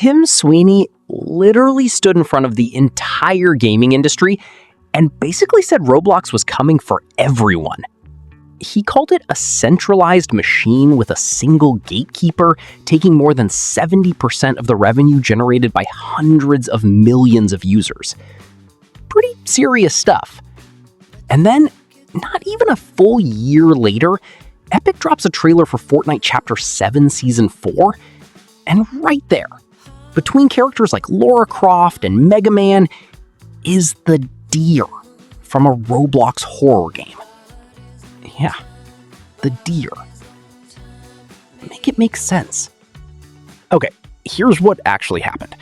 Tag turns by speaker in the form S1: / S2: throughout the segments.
S1: Tim Sweeney literally stood in front of the entire gaming industry and basically said Roblox was coming for everyone. He called it a centralized machine with a single gatekeeper, taking more than 70% of the revenue generated by hundreds of millions of users. Pretty serious stuff. And then, not even a full year later, Epic drops a trailer for Fortnite Chapter 7 Season 4, and right there, between characters like Lara Croft and Mega Man, is the deer from a Roblox horror game. Yeah, the deer. Make it make sense. Okay, here's what actually happened.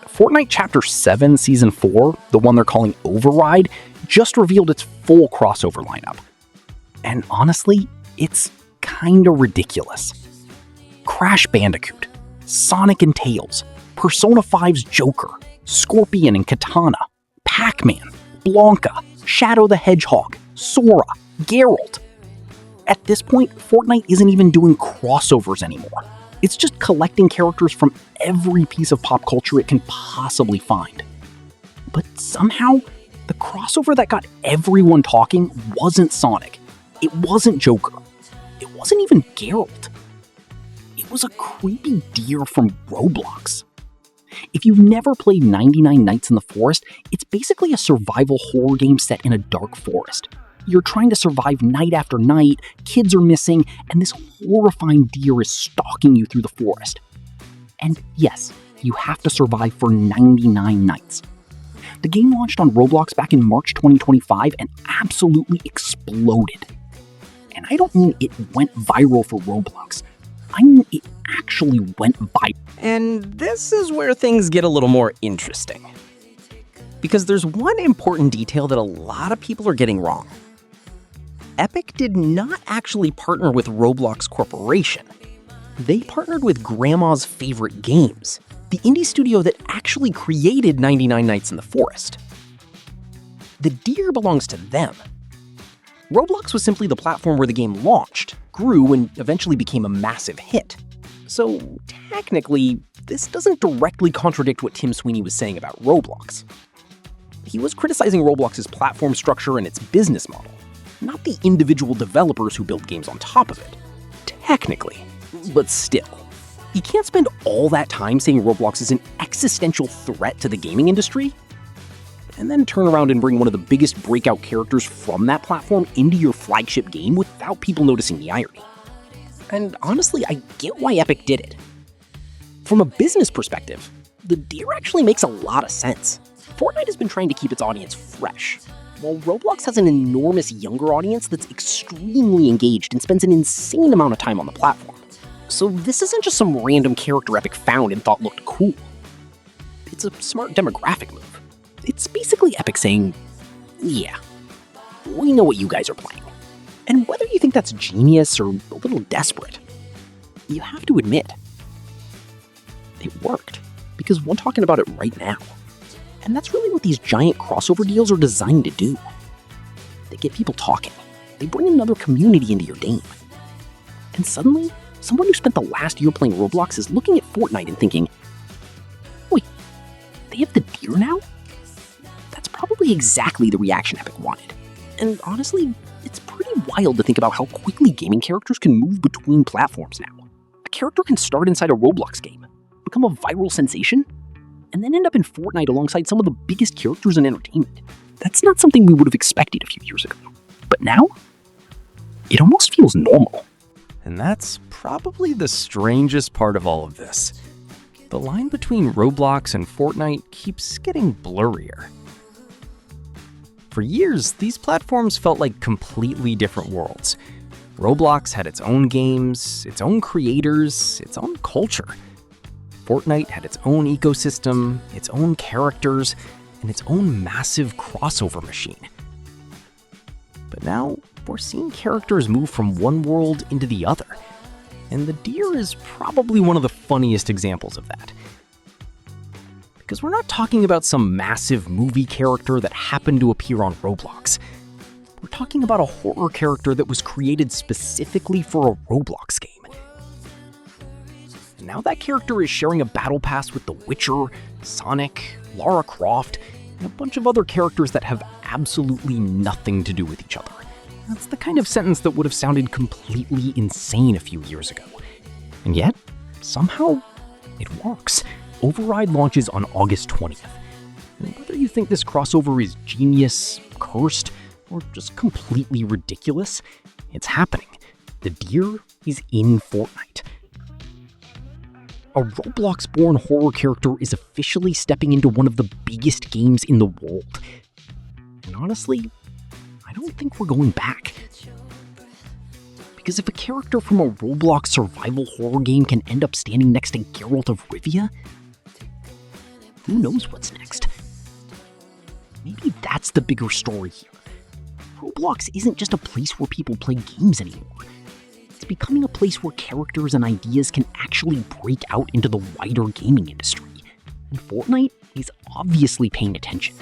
S1: Fortnite Chapter 7 Season 4, the one they're calling Override, just revealed its full crossover lineup. And honestly, it's kinda ridiculous. Crash Bandicoot, Sonic and Tails, Persona 5's Joker, Scorpion and Katana, Pac-Man, Blanca, Shadow the Hedgehog, Sora, Geralt. At this point, Fortnite isn't even doing crossovers anymore. It's just collecting characters from every piece of pop culture it can possibly find. But somehow, the crossover that got everyone talking wasn't Sonic. It wasn't Joker. It wasn't even Geralt. It was a creepy deer from Roblox. If you've never played 99 Nights in the Forest, it's basically a survival horror game set in a dark forest. You're trying to survive night after night, kids are missing, and this horrifying deer is stalking you through the forest. And yes, you have to survive for 99 nights. The game launched on Roblox back in March 2025 and absolutely exploded. And I don't mean it went viral for Roblox. I mean it actually went viral.
S2: And this is where things get a little more interesting. Because there's one important detail that a lot of people are getting wrong. Epic did not actually partner with Roblox Corporation. They partnered with Grandma's Favorite Games, the indie studio that actually created 99 Nights in the Forest. The deer belongs to them. Roblox was simply the platform where the game launched, grew, and eventually became a massive hit. So technically, this doesn't directly contradict what Tim Sweeney was saying about Roblox. He was criticizing Roblox's platform structure and its business model, not the individual developers who build games on top of it. Technically, but still. You can't spend all that time saying Roblox is an existential threat to the gaming industry, and then turn around and bring one of the biggest breakout characters from that platform into your flagship game without people noticing the irony. And honestly, I get why Epic did it. From a business perspective, the deer actually makes a lot of sense. Fortnite has been trying to keep its audience fresh, while Roblox has an enormous younger audience that's extremely engaged and spends an insane amount of time on the platform. So this isn't just some random character Epic found and thought looked cool. It's a smart demographic move. It's basically Epic saying, yeah, we know what you guys are playing. And whether you think that's genius or a little desperate, you have to admit, it worked. Because we're talking about it right now. And that's really what these giant crossover deals are designed to do. They get people talking. They bring another community into your game. And suddenly, someone who spent the last year playing Roblox is looking at Fortnite and thinking, wait, they have the deer now? That's probably exactly the reaction Epic wanted. And honestly, it's pretty wild to think about how quickly gaming characters can move between platforms now. A character can start inside a Roblox game, become a viral sensation, and then end up in Fortnite alongside some of the biggest characters in entertainment. That's not something we would have expected a few years ago. But now, it almost feels normal.
S3: And that's probably the strangest part of all of this. The line between Roblox and Fortnite keeps getting blurrier. For years, these platforms felt like completely different worlds. Roblox had its own games, its own creators, its own culture. Fortnite had its own ecosystem, its own characters, and its own massive crossover machine. But now, we're seeing characters move from one world into the other, and the deer is probably one of the funniest examples of that. Because we're not talking about some massive movie character that happened to appear on Roblox. We're talking about a horror character that was created specifically for a Roblox game.
S1: Now that character is sharing a battle pass with The Witcher, Sonic, Lara Croft, and a bunch of other characters that have absolutely nothing to do with each other. That's the kind of sentence that would have sounded completely insane a few years ago. And yet, somehow, it works. Override launches on August 20th. And whether you think this crossover is genius, cursed, or just completely ridiculous, it's happening. The deer is in Fortnite. A Roblox-born horror character is officially stepping into one of the biggest games in the world. And honestly, I don't think we're going back. Because if a character from a Roblox survival horror game can end up standing next to Geralt of Rivia, who knows what's next? Maybe that's the bigger story here. Roblox isn't just a place where people play games anymore. It's becoming a place where characters and ideas can actually break out into the wider gaming industry. And Fortnite is obviously paying attention.